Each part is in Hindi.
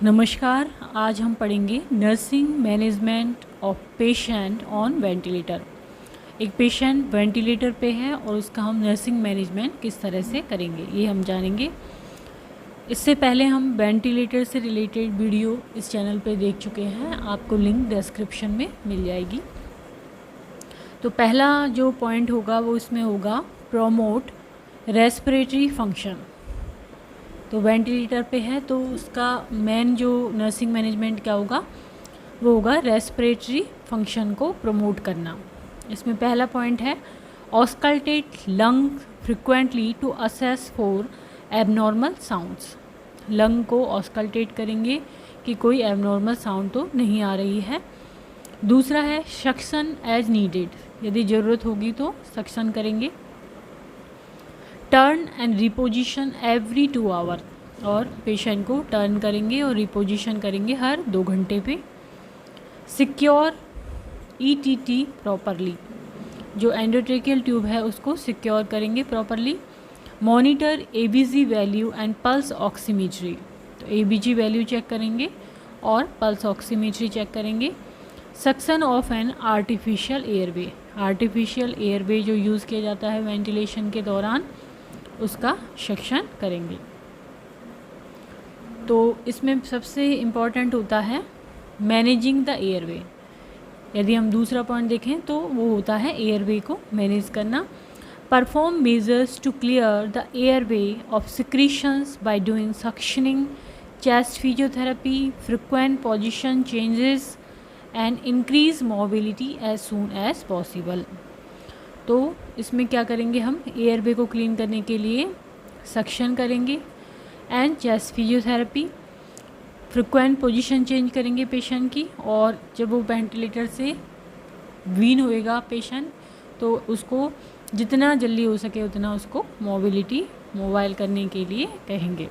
नमस्कार। आज हम पढ़ेंगे nursing management of patient on ventilator. एक पेशेंट वेंटिलेटर पे है और उसका हम नर्सिंग मैनेजमेंट किस तरह से करेंगे ये हम जानेंगे। इससे पहले हम वेंटिलेटर से रिलेटेड वीडियो इस चैनल पे देख चुके हैं, आपको लिंक डिस्क्रिप्शन में मिल जाएगी। तो पहला जो पॉइंट होगा वो इसमें होगा प्रोमोट रेस्पिरेटरी फंक्शन। तो वेंटिलेटर पे है तो उसका मेन जो नर्सिंग मैनेजमेंट क्या होगा वो होगा रेस्पिरेटरी फंक्शन को प्रमोट करना। इसमें पहला पॉइंट है auscultate lung frequently to assess for abnormal sounds. Lung को ऑस्कल्टेट करेंगे कि कोई एबनॉर्मल साउंड तो नहीं आ रही है। दूसरा है सक्शन एज नीडेड, यदि ज़रूरत होगी तो सक्शन करेंगे। Turn and reposition every 2 hour, और पेशेंट को टर्न करेंगे और रिपोजिशन करेंगे हर 2 घंटे पे। सिक्योर ईटीटी प्रॉपरली, जो एंडोट्रेकियल ट्यूब है उसको सिक्योर करेंगे properly. Monitor ABG value and pulse oximetry, तो एबीजी वैल्यू चेक करेंगे और पल्स ऑक्सीमीट्री चेक करेंगे। Suction of an artificial airway, artificial airway जो यूज़ किया जाता है वेंटिलेशन के दौरान उसका सक्शन करेंगे। तो इसमें सबसे इम्पॉर्टेंट होता है मैनेजिंग द एयरवे। यदि हम दूसरा पॉइंट देखें तो वो होता है एयरवे को मैनेज करना। Perform measures to clear the airway of secretions by doing suctioning, chest physiotherapy, frequent position changes and increase mobility as soon as possible. तो इसमें क्या करेंगे, हम एयरवे को क्लीन करने के लिए सक्शन करेंगे and chest physiotherapy, frequent position change करेंगे पेशेंट की, और जब वो वेंटिलेटर से वीन होएगा पेशेंट तो उसको जितना जल्दी हो सके उतना उसको मोबाइल करने के लिए कहेंगे।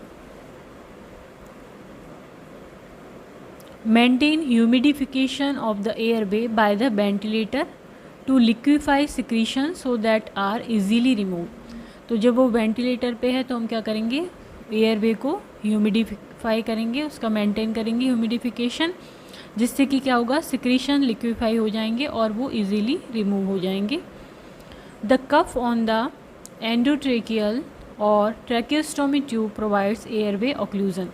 Maintain humidification of the airway by the ventilator to liquefy secretion so that are easily remove. तो जब वो वेंटिलेटर पे है तो हम क्या करेंगे, एयरवे को ह्यूमिडिफाई करेंगे, उसका मेंटेन करेंगे ह्यूमिडिफिकेशन, जिससे कि क्या होगा, सिक्रीशन लिक्विफाई हो जाएंगे और वो इजीली रिमूव हो जाएंगे। The cuff on the endotracheal और tracheostomy tube provides airway occlusion.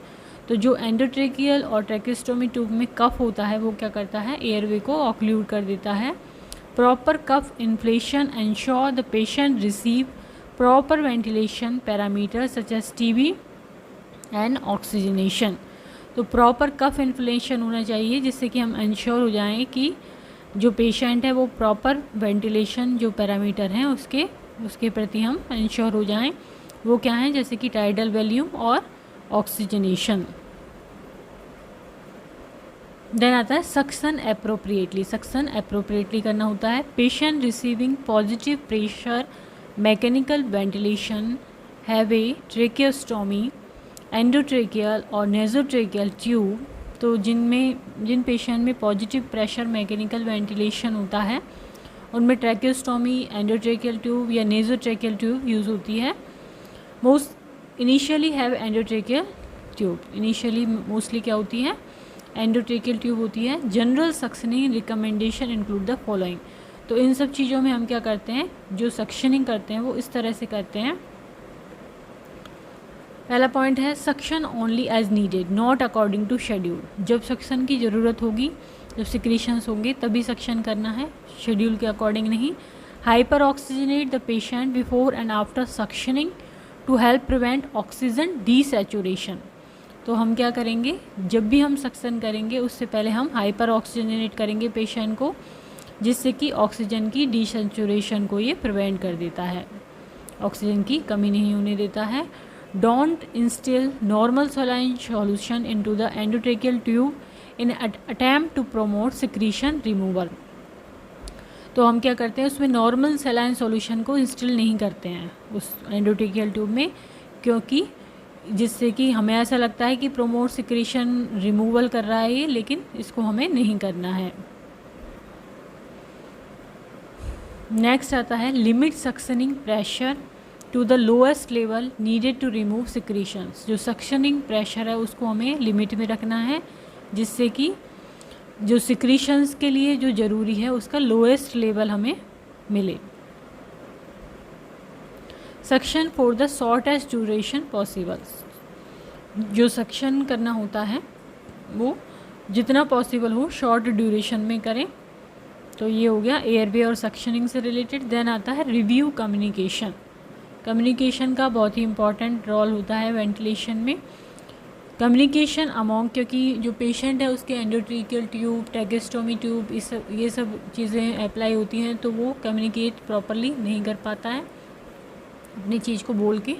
तो जो एंडोट्रेकियल और ट्रैकियोस्टोमी ट्यूब में कफ होता है वो क्या करता है, एयरवे को ऑक्लूड कर देता है। Proper cuff inflation ensure the patient receive proper ventilation parameter such as TV and oxygenation. तो प्रॉपर कफ इन्फ्लेशन होना चाहिए जिससे कि हम इंश्योर हो जाएं कि जो पेशेंट है वो प्रॉपर वेंटिलेशन जो पैरामीटर हैं उसके प्रति हम इंश्योर हो जाएं। वो क्या हैं, जैसे कि टाइडल वॉल्यूम और ऑक्सीजनेशन। देन आता है सक्शन अप्रोप्रिएटली। सक्शन अप्रोप्रिएटली करना होता है। Patient receiving positive pressure mechanical ventilation have a tracheostomy endotracheal और नेजोट्रेकियल ट्यूब। तो जिन पेशेंट में पॉजिटिव प्रेशर मैकेनिकल वेंटिलेशन होता है उनमें ट्रैकियोस्टोमी, एंडोट्रेकियल ट्यूब या नेजोट्रेकियल ट्यूब यूज़ होती है। Most initially have endotracheal tube, initially mostly क्या होती है, एंडोट्रेकियल ट्यूब होती है। General suctioning recommendation include the following. तो इन सब चीज़ों में हम क्या करते हैं, जो सक्शनिंग करते हैं वो इस तरह से करते हैं। पहला पॉइंट है suction only as needed not according to schedule. जब सक्शन की ज़रूरत होगी, जब सिक्रीशंस होंगे तभी सक्शन करना है, शेड्यूल के अकॉर्डिंग नहीं। Hyper oxygenate the patient before and after suctioning to help prevent oxygen desaturation. तो हम क्या करेंगे, जब भी हम सक्शन करेंगे उससे पहले हम हाइपर ऑक्सीजनेट करेंगे पेशेंट को, जिससे कि ऑक्सीजन की डीसैचुरेशन को ये प्रिवेंट कर देता है, ऑक्सीजन की कमी नहीं होने देता है। Don't instil normal saline solution into the endotracheal tube in attempt to promote secretion removal. तो हम क्या करते हैं, उसमें नॉर्मल सलाइन सॉल्यूशन को इंस्टिल नहीं करते हैं उस एंडोट्रेकियल ट्यूब में, क्योंकि जिससे कि हमें ऐसा लगता है कि प्रोमोट सिक्रीशन रिमूवल कर रहा है ये, लेकिन इसको हमें नहीं करना है। नेक्स्ट आता है limit suctioning pressure to the lowest level needed to remove secretions. जो सक्शनिंग प्रेशर है उसको हमें लिमिट में रखना है, जिससे कि जो सिक्रीशंस के लिए जो ज़रूरी है उसका लोएस्ट लेवल हमें मिले। Suction for the shortest duration possible. जो सक्शन करना होता है वो जितना पॉसिबल हो शॉर्ट ड्यूरेशन में करें। तो ये हो गया एयरवे और सक्शनिंग से रिलेटेड। देन आता है रिव्यू कम्युनिकेशन। कम्युनिकेशन का बहुत ही इंपॉर्टेंट रोल होता है वेंटिलेशन में। कम्युनिकेशन अमॉन्ग, क्योंकि जो पेशेंट है उसके एंडोट्रेकियल ट्यूब, ट्रैकेस्टोमी ट्यूब, ये सब चीज़ें अप्लाई होती हैं, तो वो कम्युनिकेट प्रॉपरली नहीं कर पाता है, अपनी चीज़ को बोल के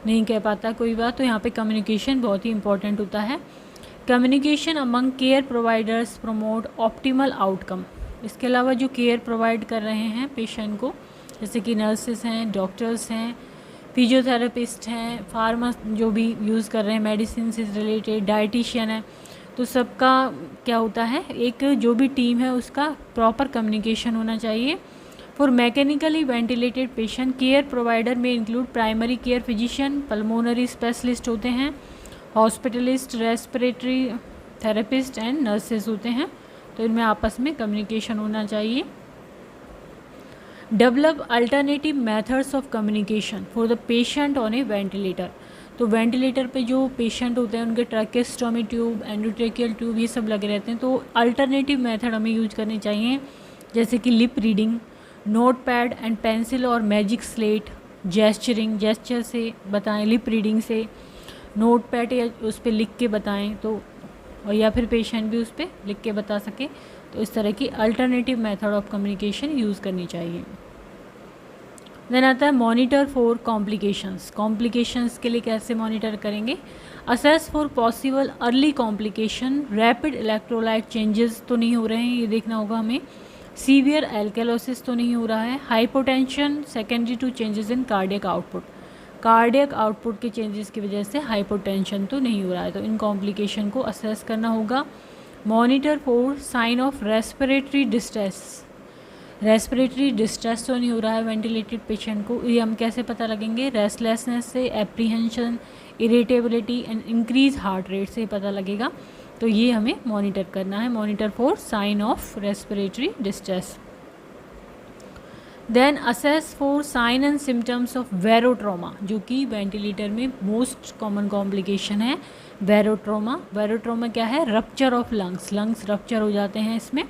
नहीं कह पाता कोई बात। तो यहाँ पे कम्युनिकेशन बहुत ही इंपॉर्टेंट होता है। Communication among care providers promote optimal outcome. इसके अलावा जो केयर प्रोवाइड कर रहे हैं पेशेंट को, जैसे कि नर्सेस हैं, डॉक्टर्स हैं, फिजियोथेरेपिस्ट हैं, फार्मा जो भी यूज़ कर रहे हैं मेडिसिन से रिलेटेड, डाइटिशियन है, तो सबका क्या होता है, एक जो भी टीम है उसका प्रॉपर कम्युनिकेशन होना चाहिए। For mechanically ventilated patient care provider में include primary care physician, pulmonary specialist होते हैं, hospitalist, respiratory therapist and nurses होते हैं। तो इनमें आपस में कम्युनिकेशन होना चाहिए। Develop alternative methods of communication for the patient on a ventilator. तो वेंटिलेटर पे जो पेशेंट होते हैं उनके ट्रैकेस्टोमी ट्यूब, एंडोट्रेकियल ट्यूब ये सब लगे रहते हैं, तो अल्टरनेटिव मेथड हमें यूज करनी चाहिए, जैसे कि lip reading, note pad and pencil और मैजिक स्लेट, जेस्चरिंग, जेस्चर से बताएं, लिप रीडिंग से, नोट पैड या उस पर लिख के बताएं, तो और या फिर पेशेंट भी उस पर लिख के बता सके। तो इस तरह की alternative method of communication use करनी चाहिए। देन आता है मॉनिटर फॉर कॉम्प्लिकेशंस। कॉम्प्लिकेशंस के लिए कैसे मॉनिटर करेंगे? Assess for possible early complication, rapid electrolyte changes तो नहीं हो रहे हैं, ये देखना होगा हमें, सीवियर एल्केलोसिस तो नहीं हो रहा है, hypotension secondary to changes in cardiac output, cardiac output के चेंजेस की वजह से हाइपोटेंशन तो नहीं हो रहा है, तो इन कॉम्प्लिकेशन को असेस करना होगा। Monitor for sign of respiratory distress, respiratory distress तो नहीं हो रहा है वेंटिलेटेड पेशेंट को, ये हम कैसे पता लगेंगे? रेस्टलेसनेस से, apprehension, irritability and increase heart rate से पता लगेगा। तो ये हमें मॉनिटर करना है, monitor for sign of respiratory distress. Then assess for sign and symptoms of barotrauma, जो कि वेंटिलेटर में मोस्ट कॉमन कॉम्प्लिकेशन है वेरोट्रोमा। वेरोट्रोमा क्या है? Rupture of lungs, lungs rupture हो जाते हैं इसमें।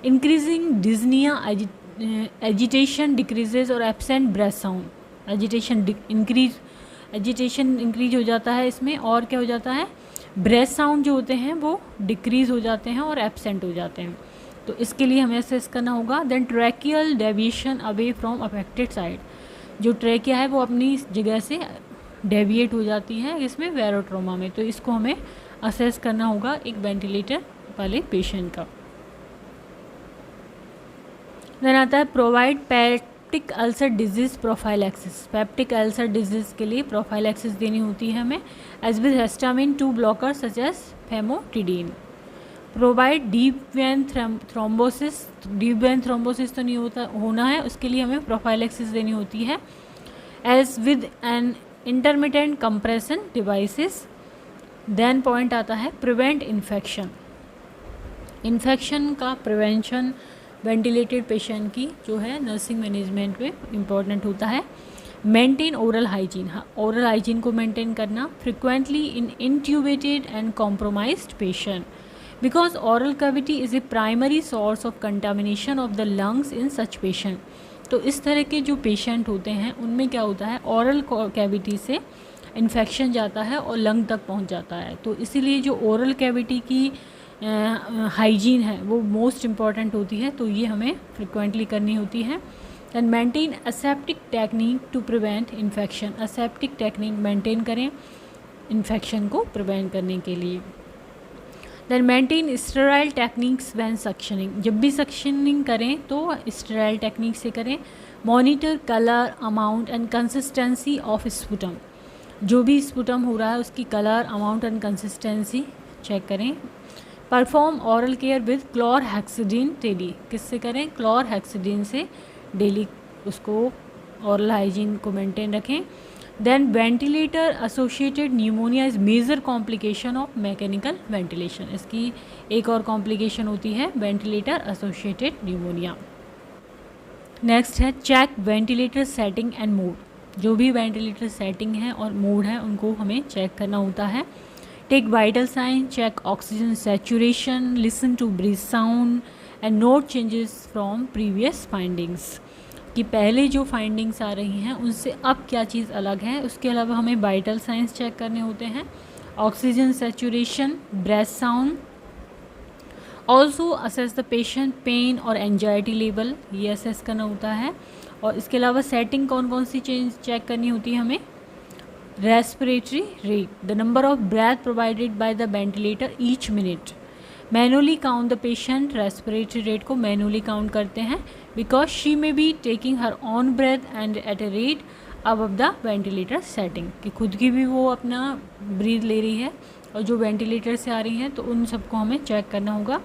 इंक्रीजिंग डिज्निया, एजिटेशन डिक्रीजेज और absent breath sound, agitation increase हो जाता है इसमें, और क्या हो जाता है? ब्रेथ साउंड जो होते हैं वो डिक्रीज हो जाते हैं और एब्सेंट हो जाते हैं, तो इसके लिए हमें असेस करना होगा। Then tracheal deviation away from affected side, जो ट्रैकिया है वो अपनी जगह से डेविएट हो जाती है इसमें वेरोट्रोमा में, तो इसको हमें असेस करना होगा एक वेंटिलेटर वाले पेशेंट का। देन आता है provide peptic ulcer disease prophylaxis. Peptic ulcer disease के लिए प्रोफाइलैक्सिस देनी होती है हमें, as with histamine 2 blocker such as famotidine. Provide deep vein thrombosis, deep vein thrombosis तो नहीं होना है, उसके लिए हमें प्रोफाइलैक्सिस देनी होती है, as with an intermittent compression devices. Then point आता है प्रिवेंट इन्फेक्शन। इन्फेक्शन का प्रिवेंशन वेंटिलेटेड पेशेंट की जो है नर्सिंग मैनेजमेंट में इम्पॉर्टेंट होता है। Maintain oral hygiene, oral hygiene को मेंटेन करना frequently in intubated and compromised patient, because oral cavity is a primary source of contamination of the lungs in such patient. तो इस तरह के जो पेशेंट होते हैं उनमें क्या होता है, ओरल कैविटी से इन्फेक्शन जाता है और लंग तक पहुंच जाता है, तो इसीलिए जो ओरल कैविटी की हाइजीन है वो मोस्ट इम्पॉर्टेंट होती है, तो ये हमें फ्रिक्वेंटली करनी होती है। And maintain aseptic technique to prevent infection, aseptic technique maintain करें इन्फेक्शन को प्रिवेंट करने के लिए। Then maintain sterile techniques when suctioning, जब भी सक्शनिंग करें तो स्टेराइल टेक्निक से करें। Monitor colour, amount and consistency of sputum, जो भी स्पुटम हो रहा है उसकी colour, amount and consistency check करें। Perform oral care with chlorhexidine daily, किससे करें? क्लोरहेक्सिडिन से डेली उसको ओरल हाइजीन को मेंटेन रखें। Then ventilator associated pneumonia is major complication of mechanical ventilation. इसकी एक और कॉम्प्लिकेशन होती है वेंटिलेटर एसोसिएटेड न्यूमोनिया। नेक्स्ट है check ventilator setting and mode. जो भी वेंटिलेटर सेटिंग है और मोड है उनको हमें चेक करना होता है। Take vital sign, check oxygen saturation, listen to breath sound and note changes from previous findings. कि पहले जो फाइंडिंग्स आ रही हैं उनसे अब क्या चीज़ अलग है। उसके अलावा हमें वाइटल साइंस चेक करने होते हैं, oxygen saturation, breath sound, also assess the patient pain और एंजाइटी लेवल, ये असेस करना होता है। और इसके अलावा सेटिंग कौन कौन सी चेक करनी होती है हमें, respiratory rate, the number of breath provided by the ventilator each minute, manually count the patient, respiratory rate को मैनुअली काउंट करते हैं because she may be taking her own breath and at a rate above the ventilator setting, कि खुद की भी वो अपना ब्रीथ ले रही है और जो वेंटिलेटर से आ रही हैं तो उन सबको हमें चेक करना होगा।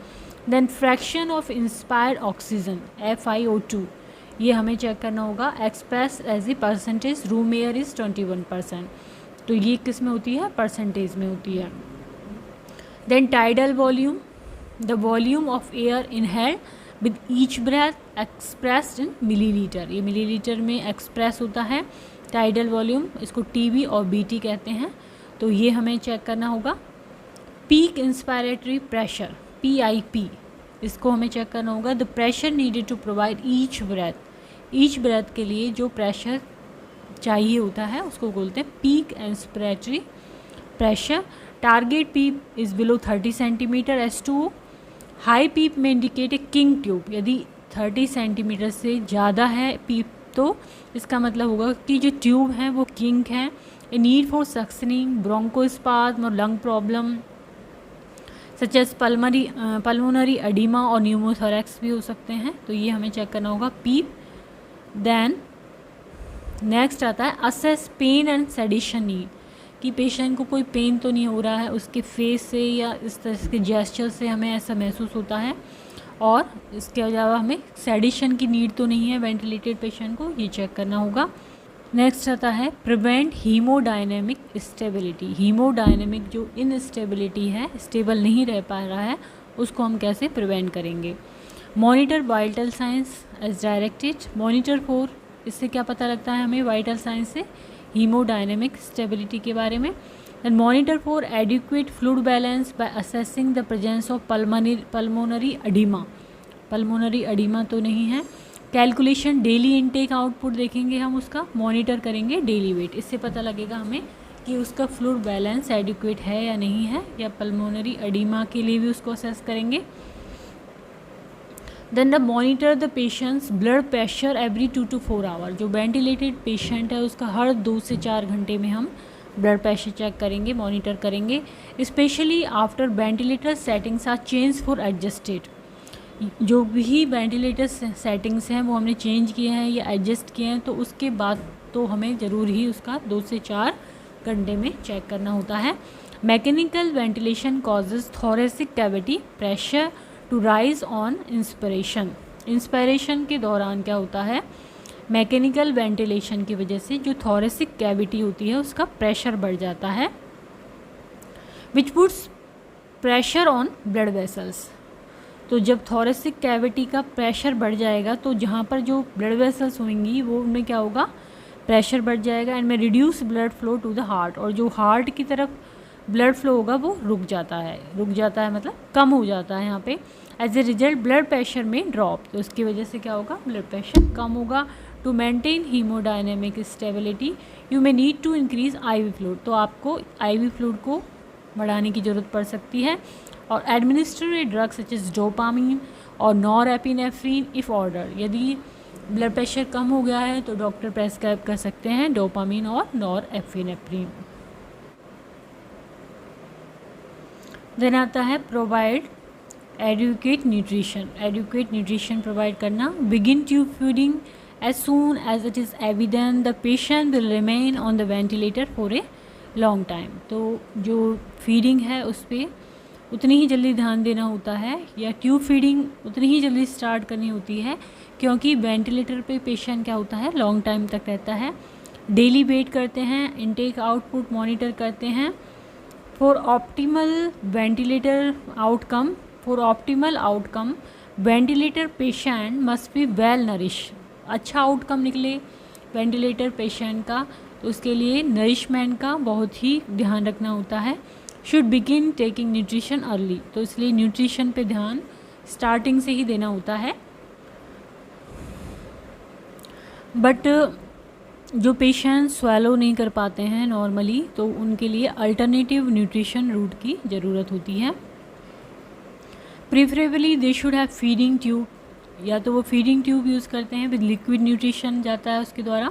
Then fraction of inspired oxygen FiO2, ये हमें चेक करना होगा, express as a percentage, room air is 21%, तो ये किस में होती है, परसेंटेज में होती है। Then tidal volume, the volume of air inhaled with each breath expressed in millilitre, ये मिलीलीटर में एक्सप्रेस होता है टाइडल वॉल्यूम, इसको TB और BT कहते हैं, तो ये हमें चेक करना होगा। पीक इंस्पायरेटरी प्रेशर PIP, इसको हमें चेक करना होगा, the pressure needed to provide each breath के लिए जो प्रेशर चाहिए होता है उसको बोलते हैं peak inspiratory pressure. Target PEEP is below 30 centimetre S2O, high PEEP में इंडिकेट ए किंग ट्यूब, यदि 30 सेंटीमीटर से ज़्यादा है पीप तो इसका मतलब होगा कि जो ट्यूब हैं वो किंग हैं। A need for suctioning, bronchospasm और lung problem such as pulmonary oedema और न्यूमोथोरैक्स भी हो सकते हैं, तो ये हमें चेक करना होगा पीप। देन नेक्स्ट आता है assess pain and sedation need, कि पेशेंट को कोई पेन तो नहीं हो रहा है, उसके फेस से या इस तरह के जेस्चर से हमें ऐसा महसूस होता है, और इसके अलावा हमें सेडिशन की नीड तो नहीं है वेंटिलेटेड पेशेंट को, ये चेक करना होगा। नेक्स्ट आता है प्रिवेंट हीमोडायनेमिक स्टेबिलिटी, हीमोडायनेमिक जो इनस्टेबिलिटी है, स्टेबल नहीं रह पा रहा है, उसको हम कैसे प्रिवेंट करेंगे। Monitor vital signs as directed, monitor for, इससे क्या पता लगता है हमें वाइटल साइंस से, हीमोडायनेमिक स्टेबिलिटी के बारे में। And monitor for adequate fluid balance by assessing the presence of pulmonary oedema तो नहीं है। कैलकुलेशन डेली इनटेक आउटपुट देखेंगे हम, उसका मॉनिटर करेंगे डेली वेट, इससे पता लगेगा हमें कि उसका फ्लूइड बैलेंस एडिक्वेट है या नहीं है, या पल्मोनरी एडिमा के लिए भी उसको असेस करेंगे। Then the monitor the patient's blood pressure every 2 to 4 hour, जो वेंटिलेटेड पेशेंट है उसका हर 2 से 4 घंटे में हम ब्लड प्रेशर चेक करेंगे, मॉनिटर करेंगे। Specially after ventilator settings are change for adjusted, जो भी वेंटिलेटर सेटिंग्स हैं वो हमने चेंज किए हैं या एडजस्ट किए हैं, तो उसके बाद तो हमें ज़रूर ही उसका 2 से 4 घंटे में चेक करना होता है। Mechanical ventilation causes thoracic cavity pressure to rise on inspiration, inspiration के दौरान क्या होता है, मैकेनिकल वेंटिलेशन की वजह से जो थोरेसिक कैविटी होती है उसका प्रेशर बढ़ जाता है, विच puts pressure on blood vessels. तो जब थोरेसिक कैविटी का प्रेशर बढ़ जाएगा तो जहाँ पर जो ब्लड वेसल्स होंगी वो उनमें क्या होगा, प्रेशर बढ़ जाएगा, एंड में reduce blood flow to the heart, और जो हार्ट की तरफ ब्लड फ्लो होगा वो रुक जाता है मतलब कम हो जाता है यहाँ पे। As a result blood pressure में ड्रॉप, तो उसकी वजह से क्या होगा, ब्लड प्रेशर कम होगा। To maintain haemodynamic stability you may need to increase IV fluid, तो आपको IV फ्लूइड को बढ़ाने की ज़रूरत पड़ सकती है। और administer a drug such as dopamine और नॉरएपिनेफ्रिन इफ़ ऑर्डर, यदि ब्लड प्रेशर कम हो गया है तो डॉक्टर प्रेस्क्राइब कर सकते हैं डोपामीन और नॉरएपिनेफ्रिन। देन आता है प्रोवाइड एडुकेट न्यूट्रिशन प्रोवाइड करना। Begin tube feeding as soon as it is evident the patient will remain on the ventilator for a long time, तो जो फीडिंग है उस पर उतनी ही जल्दी ध्यान देना होता है, या ट्यूब फीडिंग उतनी ही जल्दी स्टार्ट करनी होती है, क्योंकि वेंटिलेटर पे पेशेंट क्या होता है, लॉन्ग टाइम तक रहता है। डेली वेट करते हैं, इनटेक आउटपुट मॉनिटर करते हैं। For optimal outcome ventilator patient must be well nourish. अच्छा आउटकम निकले वेंटिलेटर पेशेंट का, तो उसके लिए नरिशमेंट का बहुत ही ध्यान रखना होता है। Should begin taking nutrition early, तो इसलिए न्यूट्रिशन पे ध्यान स्टार्टिंग से ही देना होता है। बट जो पेशेंट स्वेलो नहीं कर पाते हैं नॉर्मली, तो उनके लिए अल्टरनेटिव न्यूट्रिशन रूट की ज़रूरत होती है। Preferably they should have feeding tube, या तो वो फीडिंग ट्यूब यूज़ करते हैं विद लिक्विड न्यूट्रिशन जाता है उसके द्वारा,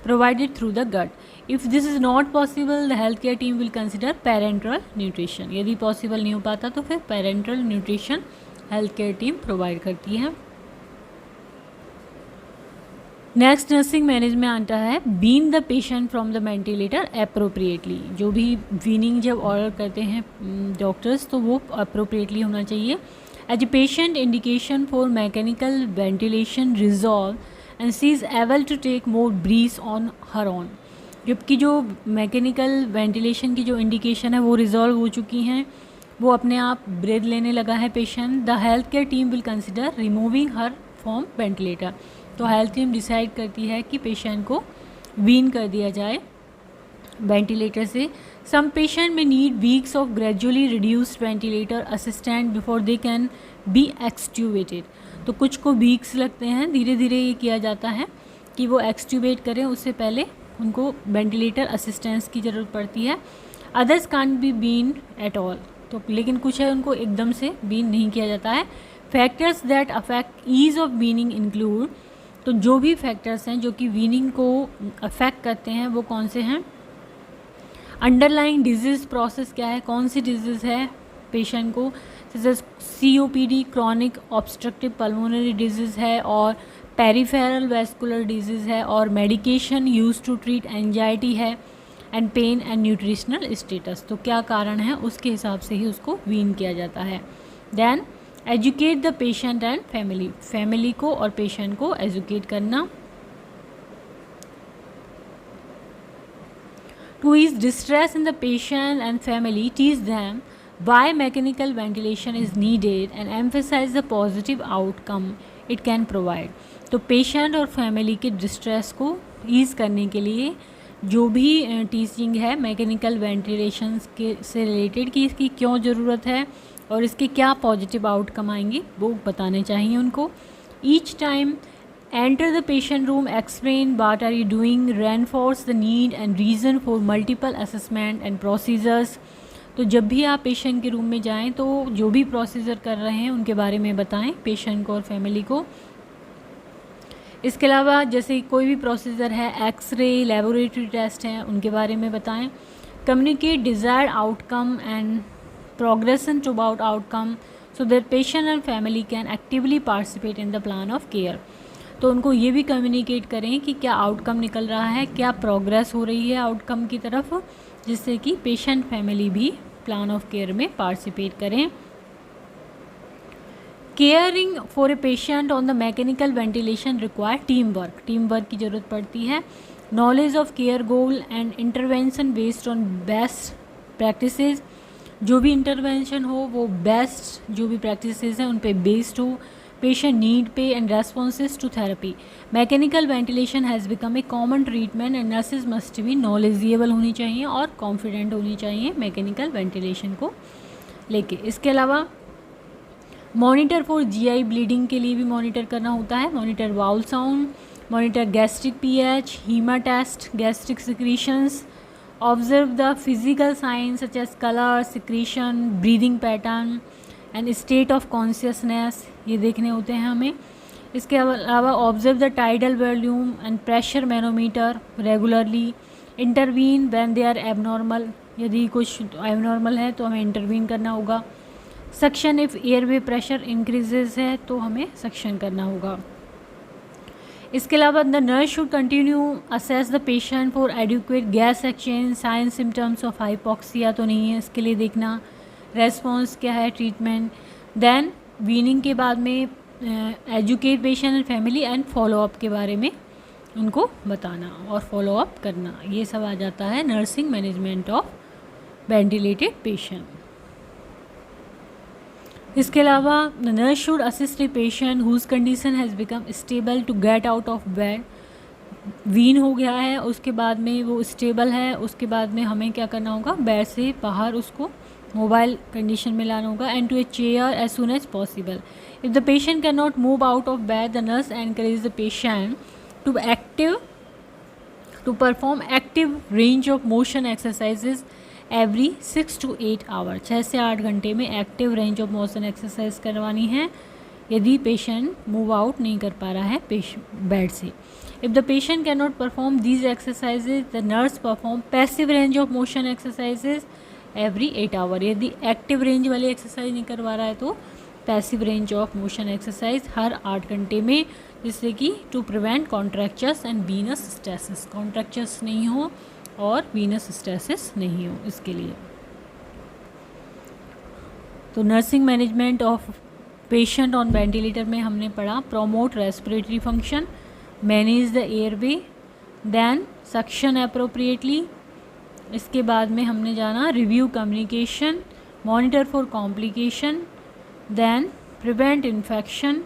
provided through the gut. If this is not possible the health care team will consider parenteral nutrition. यदि पॉसिबल नहीं हो पाता तो फिर parenteral nutrition health care team provide करती है। नेक्स्ट नर्सिंग मैनेजमेंट आता है wean the patient from the ventilator appropriately. जो भी वीनिंग जब ऑर्डर करते हैं डॉक्टर्स, तो वो अप्रोप्रिएटली होना चाहिए। As a patient indication for mechanical ventilation resolve and she is able to take more breath on her own. जबकि जो मैकेनिकल वेंटिलेशन की जो इंडिकेशन है वो रिजॉल्व हो चुकी हैं, वो अपने आप ब्रेथ लेने लगा है patient, the health care team will consider removing her from ventilator. तो हेल्थ टीम डिसाइड करती है कि पेशेंट को वीन कर दिया जाए वेंटिलेटर से। सम पेशेंट में need weeks of gradually reduced ventilator assistant before they can be extubated. तो कुछ को वीक्स लगते हैं, धीरे धीरे ये किया जाता है कि वो एक्सट्यूबेट करें, उससे पहले उनको वेंटिलेटर असिस्टेंस की ज़रूरत पड़ती है। Others can't be wean at all, तो लेकिन कुछ है उनको एकदम से बीन नहीं किया जाता है। Factors that affect ease of weaning include, तो जो भी फैक्टर्स हैं जो कि वीनिंग को अफेक्ट करते हैं वो कौन से हैं। अंडरलाइंग डिजीज़ प्रोसेस क्या है, कौन सी डिजीज़ है पेशेंट को, जैसे COPD chronic obstructive pulmonary disease है, और पेरिफेरल वेस्कुलर डिजीज़ है, और medication use to treat anxiety है, and pain and nutritional status. तो क्या कारण है उसके हिसाब से ही उसको वीन किया जाता है। Then educate the patient and family को और पेशेंट को एजुकेट करना। To ease distress in the patient and family, teach them why mechanical ventilation is needed and emphasize the positive outcome it can provide. तो पेशेंट और फैमिली के डिस्ट्रेस को ईज़ करने के लिए जो भी टीचिंग है मैकेनिकल वेंटिलेशन के से रिलेटेड कि इसकी क्यों ज़रूरत है और इसके क्या पॉजिटिव आउटकम आएंगे, वो बताने चाहिए उनको। Each time enter the patient room, explain what are you doing, reinforce the need and reason for multiple assessment and procedures। तो जब भी आप पेशेंट के रूम में जाएं तो जो भी प्रोसीजर कर रहे हैं उनके बारे में बताएं पेशेंट को और फैमिली को। इसके अलावा जैसे कोई भी प्रोसीजर है, एक्सरे, लेबोरेटरी टेस्ट हैं, उनके बारे में बताएं। Communicate desired outcome and progression toward outcome so that patient and family can actively participate in the plan of care. तो उनको ये भी कम्युनिकेट करें कि क्या आउटकम निकल रहा है, क्या प्रोग्रेस हो रही है आउटकम की तरफ, जिससे कि पेशेंट फैमिली भी प्लान ऑफ केयर में पार्टिसिपेट करें। Caring for a patient on the mechanical ventilation require team work की ज़रूरत पड़ती है। Knowledge of care goal and intervention based on best practices, जो भी इंटरवेंशन हो वो बेस्ट जो भी प्रैक्टिसेस हैं उन पे बेस्ड हो। Patient need पे and responses to therapy. Mechanical ventilation has become a common treatment and nurses must be knowledgeable होनी चाहिए और confident होनी चाहिए मैकेनिकल वेंटिलेशन को लेके। इसके अलावा मॉनिटर फॉर GI ब्लीडिंग के लिए भी मॉनिटर करना होता है। Monitor bowel sound, monitor gastric pH, हीमा test, gastric secretions, observe the physical signs such as colour, secretion, breathing pattern and state of consciousness, ये देखने होते हैं हमें। इसके अलावा observe the tidal volume and pressure manometer regularly, intervene when they are abnormal, यदि कुछ एबनॉर्मल है तो हमें इंटरवीन करना होगा। Suction if airway pressure increases है तो हमें सक्शन करना होगा। इसके अलावा the nurse should continue assess the patient for adequate gas exchange, sign symptoms of hypoxia तो नहीं है इसके लिए देखना। रेस्पॉन्स क्या है ट्रीटमेंट, देन वीनिंग के बाद में educate patient and family and follow up के बारे में उनको बताना और फॉलोअप करना, ये सब आ जाता है nursing management of ventilated patient. इसके अलावा the nurse should assist a patient whose condition has become stable to get out of bed. Wean हो गया है, उसके बाद में वो स्टेबल है, उसके बाद में हमें क्या करना होगा, बेड से बाहर उसको मोबाइल कंडीशन में लाना होगा, and to a chair as soon as possible. If the patient can not move out of bed, the nurse encourage the patient to perform active range of motion exercises every 6 to 8 hour. 6 से 8 घंटे में active range of motion exercise करवानी है यदि पेशेंट मूव आउट नहीं कर पा रहा है बेड से। If the patient can not perform these exercises, the nurse perform passive range of motion exercises every 8 hour. यदि एक्टिव रेंज वाली एक्सरसाइज नहीं करवा रहा है तो passive range of motion exercise हर 8 घंटे में, जिससे कि to prevent contractures and venous stresses, contractures नहीं हो और वीनस स्ट्रेसेस नहीं हो, इसके लिए। तो nursing management of patient on ventilator में हमने पढ़ा promote respiratory function, manage the airway, then suction appropriately. इसके बाद में हमने जाना review communication, monitor for complication, then prevent infection,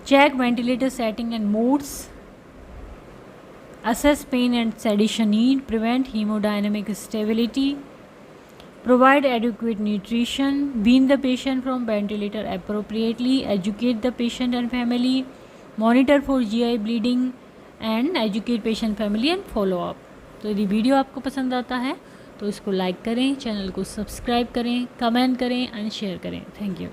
check ventilator setting and modes, assess pain and sedation need, prevent hemodynamic stability, provide adequate nutrition, wean the patient from ventilator appropriately, educate the patient and family, monitor for GI bleeding and educate patient family and follow up। तो यदि वीडियो आपको पसंद आता है तो इसको लाइक करें, चैनल को सब्सक्राइब करें, कमेंट करें एंड शेयर करें। Thank you.